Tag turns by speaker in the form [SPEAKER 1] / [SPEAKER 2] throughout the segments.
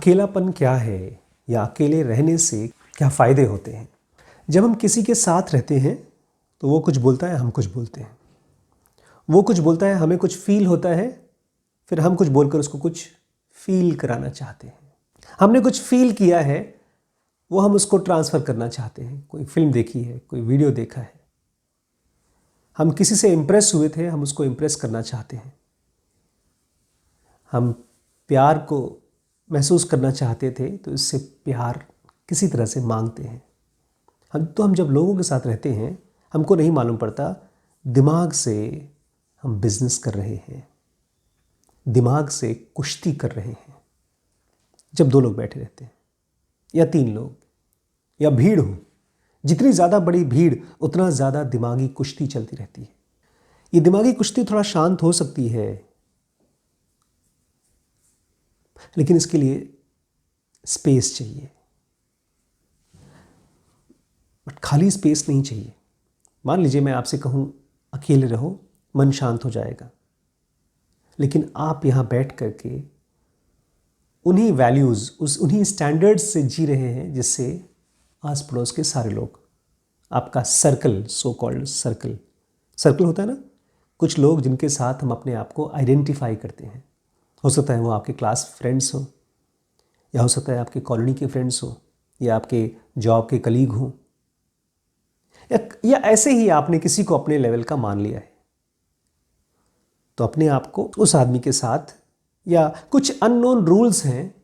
[SPEAKER 1] अकेलापन क्या है या अकेले रहने से क्या फ़ायदे होते हैं। जब हम किसी के साथ रहते हैं तो वो कुछ बोलता है, हम कुछ बोलते हैं। वो कुछ बोलता है, हमें कुछ फील होता है, फिर हम कुछ बोलकर उसको कुछ फील कराना चाहते हैं। हमने कुछ फील किया है, वो हम उसको ट्रांसफ़र करना चाहते हैं। कोई फिल्म देखी है, कोई वीडियो देखा है, हम किसी से इम्प्रेस हुए थे, हम उसको इम्प्रेस करना चाहते हैं। हम प्यार को महसूस करना चाहते थे तो इससे प्यार किसी तरह से मांगते हैं। हम जब लोगों के साथ रहते हैं, हमको नहीं मालूम पड़ता दिमाग से हम बिजनेस कर रहे हैं, दिमाग से कुश्ती कर रहे हैं। जब दो लोग बैठे रहते हैं या तीन लोग या भीड़ हो, जितनी ज़्यादा बड़ी भीड़ उतना ज़्यादा दिमागी कुश्ती चलती रहती है। ये दिमागी कुश्ती थोड़ा शांत हो सकती है, लेकिन इसके लिए स्पेस चाहिए। बट खाली स्पेस नहीं चाहिए। मान लीजिए मैं आपसे कहूँ अकेले रहो, मन शांत हो जाएगा, लेकिन आप यहाँ बैठ करके उन्हीं वैल्यूज़, उन्हीं स्टैंडर्ड्स से जी रहे हैं जिससे आस पड़ोस के सारे लोग, आपका सर्कल, सो कॉल्ड सर्कल होता है ना, कुछ लोग जिनके साथ हम अपने आप को आइडेंटिफाई करते हैं। हो सकता है वो आपके क्लास फ्रेंड्स हो, या हो सकता है आपके कॉलोनी के फ्रेंड्स हो, या आपके जॉब के कलीग हो, या ऐसे ही आपने किसी को अपने लेवल का मान लिया है। तो अपने आप को उस आदमी के साथ, या कुछ अननोन रूल्स हैं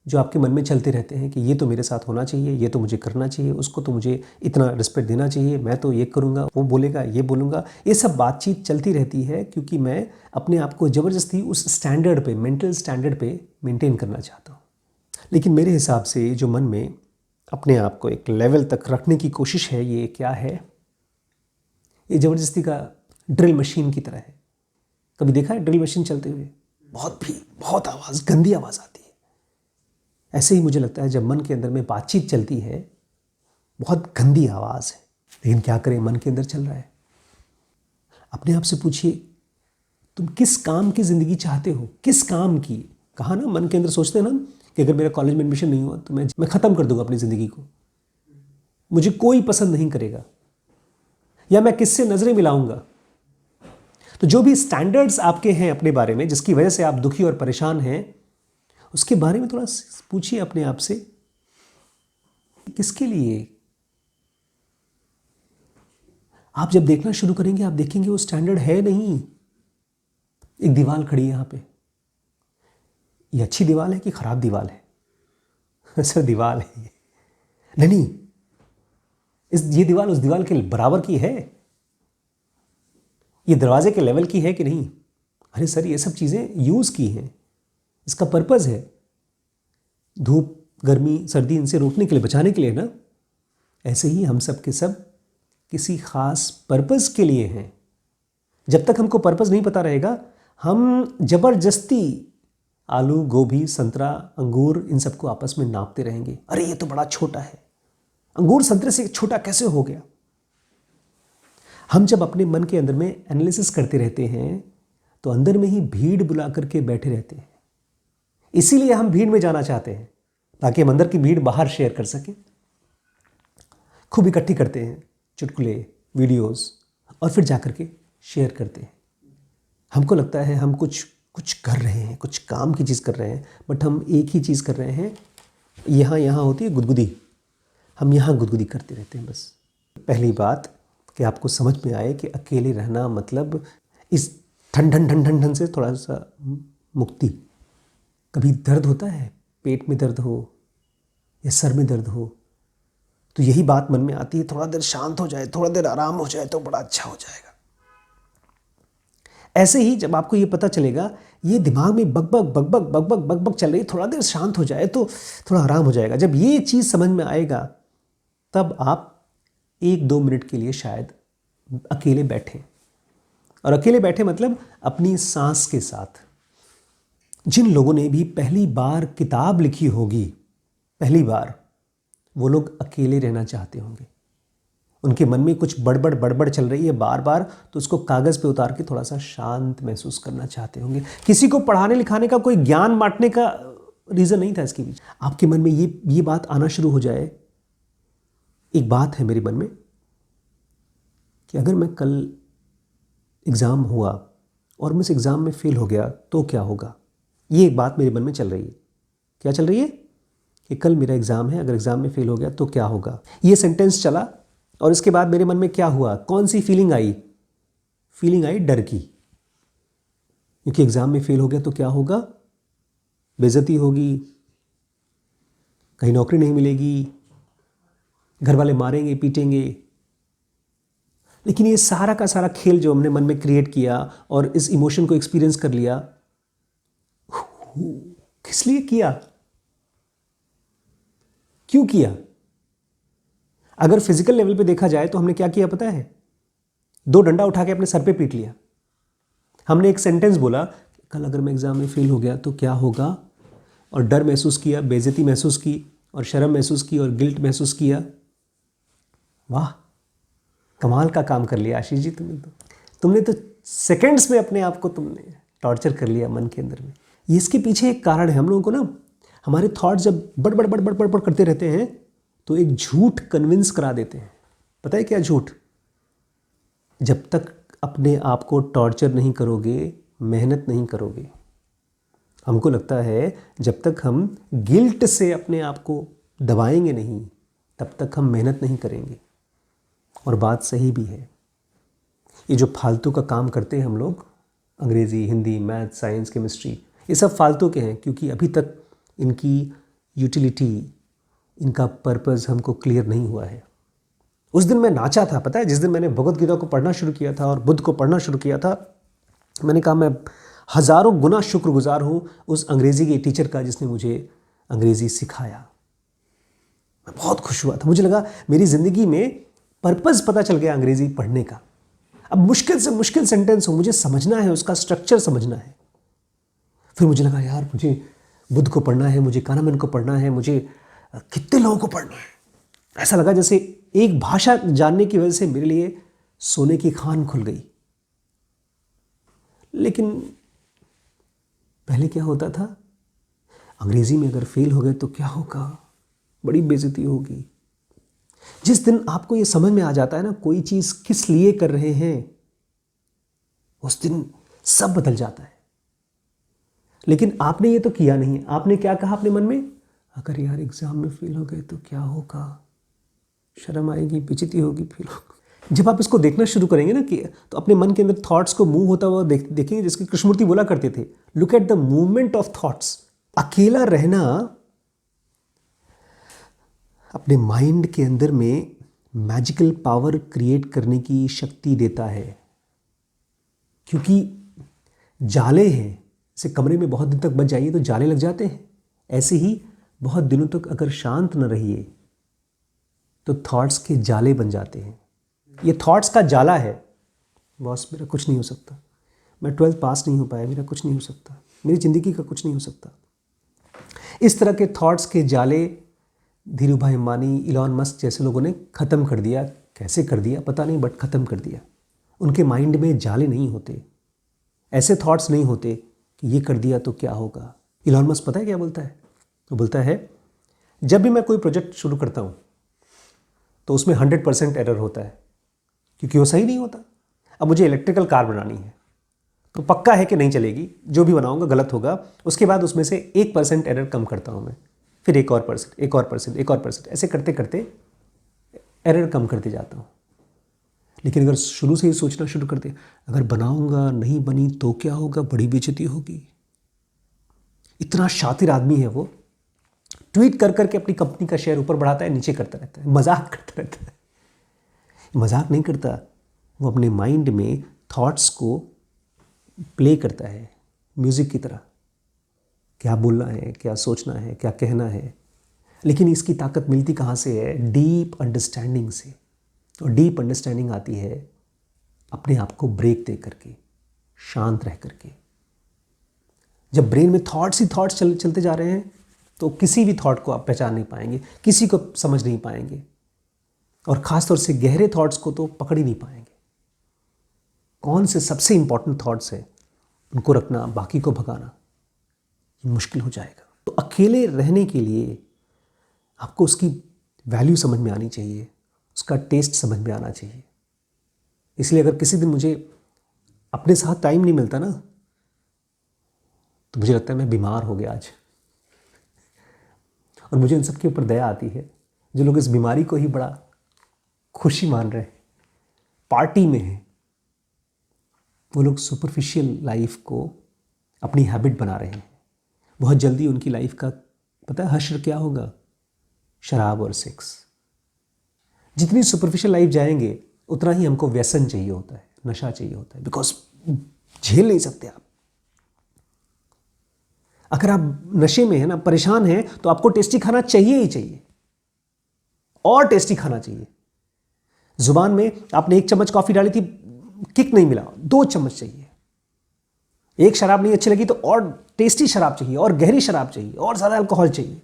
[SPEAKER 1] जो आपके मन में चलते रहते हैं कि ये तो मेरे साथ होना चाहिए, ये तो मुझे करना चाहिए, उसको तो मुझे इतना रिस्पेक्ट देना चाहिए, मैं तो ये करूँगा, वो बोलेगा, ये बोलूँगा। ये सब बातचीत चलती रहती है क्योंकि मैं अपने आप को ज़बरदस्ती उस स्टैंडर्ड पे, मेंटल स्टैंडर्ड पे मेंटेन करना चाहता हूँ। लेकिन मेरे हिसाब से जो मन में अपने आप को एक लेवल तक रखने की कोशिश है, ये क्या है? ये ज़बरदस्ती का ड्रिल मशीन की तरह है। कभी देखा है ड्रिल मशीन चलते हुए? बहुत आवाज़, गंदी आवाज़ आती है। ऐसे ही मुझे लगता है जब मन के अंदर में बातचीत चलती है, बहुत गंदी आवाज़ है, लेकिन क्या करें, मन के अंदर चल रहा है। अपने आप से पूछिए, तुम किस काम की ज़िंदगी चाहते हो? किस काम की? कहा ना, मन के अंदर सोचते हैं ना कि अगर मेरा कॉलेज में एडमिशन नहीं हुआ तो मैं ख़त्म कर दूंगा अपनी ज़िंदगी को, मुझे कोई पसंद नहीं करेगा, या मैं किससे नज़रें मिलाऊंगा। तो जो भी स्टैंडर्ड्स आपके हैं अपने बारे में, जिसकी वजह से आप दुखी और परेशान हैं, उसके बारे में थोड़ा पूछिए अपने आप से, किसके लिए? आप जब देखना शुरू करेंगे, आप देखेंगे वो स्टैंडर्ड है नहीं। एक दीवार खड़ी है यहाँ पे, ये अच्छी दीवार है कि खराब दीवार है? सर दीवार है ये। नहीं, ये दीवार उस दीवार के बराबर की है? ये दरवाजे के लेवल की है कि नहीं? अरे सर, ये सब चीज़ें यूज़ की हैं, इसका पर्पज़ है धूप, गर्मी, सर्दी इनसे रोकने के लिए, बचाने के लिए ना। ऐसे ही हम सब के सब किसी ख़ास पर्पज़ के लिए हैं। जब तक हमको पर्पज़ नहीं पता रहेगा, हम ज़बरदस्ती आलू, गोभी, संतरा, अंगूर, इन सबको आपस में नापते रहेंगे। अरे ये तो बड़ा छोटा है, अंगूर संतरे से छोटा कैसे हो गया? हम जब अपने मन के अंदर में एनालिसिस करते रहते हैं तो अंदर में ही भीड़ बुला करके बैठे रहते हैं। इसीलिए हम भीड़ में जाना चाहते हैं, ताकि हम अंदर की भीड़ बाहर शेयर कर सकें। खूब इकट्ठी करते हैं चुटकुले, वीडियोस, और फिर जाकर के शेयर करते हैं। हमको लगता है हम कुछ कर रहे हैं, कुछ काम की चीज़ कर रहे हैं, बट हम एक ही चीज़ कर रहे हैं। यहाँ होती है गुदगुदी, हम यहाँ गुदगुदी करते रहते हैं बस। पहली बात कि आपको समझ में आए कि अकेले रहना मतलब इस ठंडन से थोड़ा सा मुक्ति। कभी दर्द होता है, पेट में दर्द हो या सर में दर्द हो, तो यही बात मन में आती है, थोड़ा देर शांत हो जाए, थोड़ा देर आराम हो जाए तो बड़ा अच्छा हो जाएगा। ऐसे ही जब आपको ये पता चलेगा ये दिमाग में बकबक चल रही है, थोड़ा देर शांत हो जाए तो थोड़ा आराम हो जाएगा। जब ये चीज़ समझ में आएगा, तब आप 1-2 मिनट के लिए शायद अकेले बैठें। और अकेले बैठे मतलब अपनी सांस के साथ। जिन लोगों ने भी पहली बार किताब लिखी होगी, पहली बार, वो लोग अकेले रहना चाहते होंगे। उनके मन में कुछ बड़बड़ चल रही है बार बार, तो उसको कागज़ पे उतार के थोड़ा सा शांत महसूस करना चाहते होंगे। किसी को पढ़ाने लिखाने का, कोई ज्ञान बांटने का रीज़न नहीं था इसके पीछे। आपके मन में ये बात आना शुरू हो जाए, एक बात है मेरे मन में कि अगर मैं कल एग्ज़ाम हुआ और मैं इस एग्ज़ाम में फ़ेल हो गया तो क्या होगा। ये एक बात मेरे मन में चल रही है। क्या चल रही है? कि कल मेरा एग्ज़ाम है, अगर एग्ज़ाम में फ़ेल हो गया तो क्या होगा। ये सेंटेंस चला और इसके बाद मेरे मन में क्या हुआ, कौन सी फीलिंग आई? फीलिंग आई डर की, क्योंकि एग्ज़ाम में फ़ेल हो गया तो क्या होगा, बेइज्जती होगी, कहीं नौकरी नहीं मिलेगी, घर वाले मारेंगे पीटेंगे। लेकिन ये सारा का सारा खेल जो हमने मन में क्रिएट किया और इस इमोशन को एक्सपीरियंस कर लिया, किस लिए किया, क्यों किया? अगर फिजिकल लेवल पे देखा जाए तो हमने क्या किया पता है? 2 डंडा उठा के अपने सर पे पीट लिया। हमने एक सेंटेंस बोला, कल अगर मैं एग्जाम में फेल हो गया तो क्या होगा, और डर महसूस किया, बेइज्जती महसूस की और शर्म महसूस की और गिल्ट महसूस किया। वाह, कमाल का काम कर लिया आशीष जी तुमने तो सेकंड्स में अपने आप को तुमने टॉर्चर कर लिया मन के अंदर में। ये इसके पीछे एक कारण है। हम लोगों को ना हमारे थॉट्स जब बड़ करते रहते हैं तो एक झूठ कन्विंस करा देते हैं। पता है क्या झूठ? जब तक अपने आप को टॉर्चर नहीं करोगे, मेहनत नहीं करोगे। हमको लगता है जब तक हम गिल्ट से अपने आप को दबाएंगे नहीं, तब तक हम मेहनत नहीं करेंगे। और बात सही भी है। ये जो फालतू का काम करते हैं हम लोग, अंग्रेज़ी, हिंदी, मैथ, साइंस, केमिस्ट्री, ये सब फालतू के हैं, क्योंकि अभी तक इनकी यूटिलिटी, इनका पर्पस हमको क्लियर नहीं हुआ है। उस दिन मैं नाचा था, पता है, जिस दिन मैंने भगवद गीता को पढ़ना शुरू किया था और बुद्ध को पढ़ना शुरू किया था, मैंने कहा मैं हज़ारों गुना शुक्रगुजार हूँ उस अंग्रेज़ी के टीचर का जिसने मुझे अंग्रेज़ी सिखाया। मैं बहुत खुश हुआ था। मुझे लगा मेरी ज़िंदगी में पर्पस पता चल गया अंग्रेज़ी पढ़ने का। अब मुश्किल से मुश्किल सेंटेंस हो, मुझे समझना है, उसका स्ट्रक्चर समझना है। फिर मुझे लगा यार मुझे बुद्ध को पढ़ना है, मुझे कानामैन को पढ़ना है, मुझे कितने लोगों को पढ़ना है। ऐसा लगा जैसे एक भाषा जानने की वजह से मेरे लिए सोने की खान खुल गई। लेकिन पहले क्या होता था, अंग्रेज़ी में अगर फेल हो गए तो क्या होगा, बड़ी बेइज्जती होगी। जिस दिन आपको ये समझ में आ जाता है ना कोई चीज़ किस लिए कर रहे हैं, उस दिन सब बदल जाता है। लेकिन आपने ये तो किया नहीं। आपने क्या कहा अपने मन में, अगर यार एग्जाम में फेल हो गए तो क्या होगा, शर्म आएगी, बेइज्जती होगी, फेल होगा। जब आप इसको देखना शुरू करेंगे ना कि तो अपने मन के अंदर थॉट्स को मूव होता हुआ देखेंगे, जिसके कृष्णमूर्ति बोला करते थे, look at the movement of thoughts. अकेला रहना अपने माइंड के अंदर में मैजिकल पावर क्रिएट करने की शक्ति देता है, क्योंकि जाले हैं। जैसे कमरे में बहुत दिन तक बच जाइए तो जाले लग जाते हैं, ऐसे ही बहुत दिनों तक अगर शांत न रहिए तो थॉट्स के जाले बन जाते हैं। ये थॉट्स का जाला है। बॉस मेरा कुछ नहीं हो सकता, मैं 12th पास नहीं हो पाया, मेरा कुछ नहीं हो सकता, मेरी ज़िंदगी का कुछ नहीं हो सकता। इस तरह के थॉट्स के जाले धीरू भाई अंबानी, इलॉन मस्क जैसे लोगों ने ख़त्म कर दिया। कैसे कर दिया पता नहीं, बट ख़त्म कर दिया। उनके माइंड में जाले नहीं होते, ऐसे थॉट्स नहीं होते कि ये कर दिया तो क्या होगा। इलॉन मस्क पता है क्या बोलता है? तो बोलता है जब भी मैं कोई प्रोजेक्ट शुरू करता हूँ तो उसमें 100% एरर होता है, क्योंकि वो सही नहीं होता। अब मुझे इलेक्ट्रिकल कार बनानी है तो पक्का है कि नहीं चलेगी, जो भी बनाऊंगा गलत होगा। उसके बाद उसमें से 1% एरर कम करता हूँ मैं, फिर 1% एक और परसेंट, ऐसे करते करते एरर कम करते जाता हूँ। लेकिन अगर शुरू से ही सोचना शुरू कर दे, अगर बनाऊंगा नहीं बनी तो क्या होगा, बड़ी बेइज्जती होगी। इतना शातिर आदमी है वो, ट्वीट कर करके अपनी कंपनी का शेयर ऊपर बढ़ाता है, नीचे करता रहता है, मजाक करता रहता है। मजाक नहीं करता, वो अपने माइंड में थॉट्स को प्ले करता है म्यूज़िक की तरह। क्या बोलना है, क्या सोचना है, क्या कहना है। लेकिन इसकी ताकत मिलती कहाँ से है? डीप अंडरस्टैंडिंग से। और डीप अंडरस्टैंडिंग आती है अपने आप को ब्रेक दे करके, शांत रह करके। जब ब्रेन में थॉट्स ही थॉट्स चलते जा रहे हैं तो किसी भी थॉट को आप पहचान नहीं पाएंगे, किसी को समझ नहीं पाएंगे, और ख़ासतौर से गहरे थॉट्स को तो पकड़ ही नहीं पाएंगे। कौन से सबसे इंपॉर्टेंट थॉट्स हैं उनको रखना, बाकी को भगाना ये मुश्किल हो जाएगा। तो अकेले रहने के लिए आपको उसकी वैल्यू समझ में आनी चाहिए, उसका टेस्ट समझ में आना चाहिए। इसलिए अगर किसी दिन मुझे अपने साथ टाइम नहीं मिलता ना, तो मुझे लगता है मैं बीमार हो गया आज। और मुझे उन सबके ऊपर दया आती है जो लोग इस बीमारी को ही बड़ा खुशी मान रहे हैं, पार्टी में हैं। वो लोग सुपरफिशियल लाइफ को अपनी हैबिट बना रहे हैं। बहुत जल्दी उनकी लाइफ का पता है हश्र क्या होगा? शराब और सेक्स। जितनी सुपरफिशियल लाइफ जाएंगे उतना ही हमको व्यसन चाहिए होता है, नशा चाहिए होता है, बिकॉज झेल नहीं सकते आप। अगर आप नशे में है ना, परेशान हैं, तो आपको टेस्टी खाना चाहिए ही चाहिए, और टेस्टी खाना चाहिए। जुबान में आपने 1 चम्मच कॉफी डाली थी, किक नहीं मिला, 2 चम्मच चाहिए। एक शराब नहीं अच्छी लगी तो और टेस्टी शराब चाहिए, और गहरी शराब चाहिए, और ज्यादा अल्कोहल चाहिए,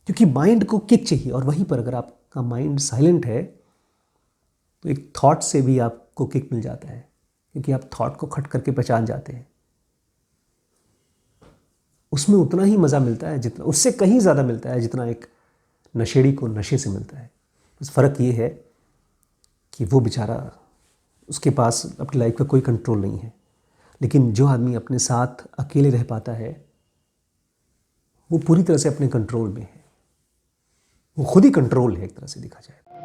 [SPEAKER 1] क्योंकि माइंड को किक चाहिए। और वहीं पर अगर आपका माइंड साइलेंट है तो एक थॉट से भी आपको किक मिल जाता है, क्योंकि आप थॉट को खट करके पहचान जाते हैं। उसमें उतना ही मज़ा मिलता है जितना, उससे कहीं ज़्यादा मिलता है जितना एक नशेड़ी को नशे से मिलता है। बस फ़र्क ये है कि वो बेचारा, उसके पास अपनी लाइफ का कोई कंट्रोल नहीं है। लेकिन जो आदमी अपने साथ अकेले रह पाता है, वो पूरी तरह से अपने कंट्रोल में है। वो खुद ही कंट्रोल है एक तरह से देखा जाए।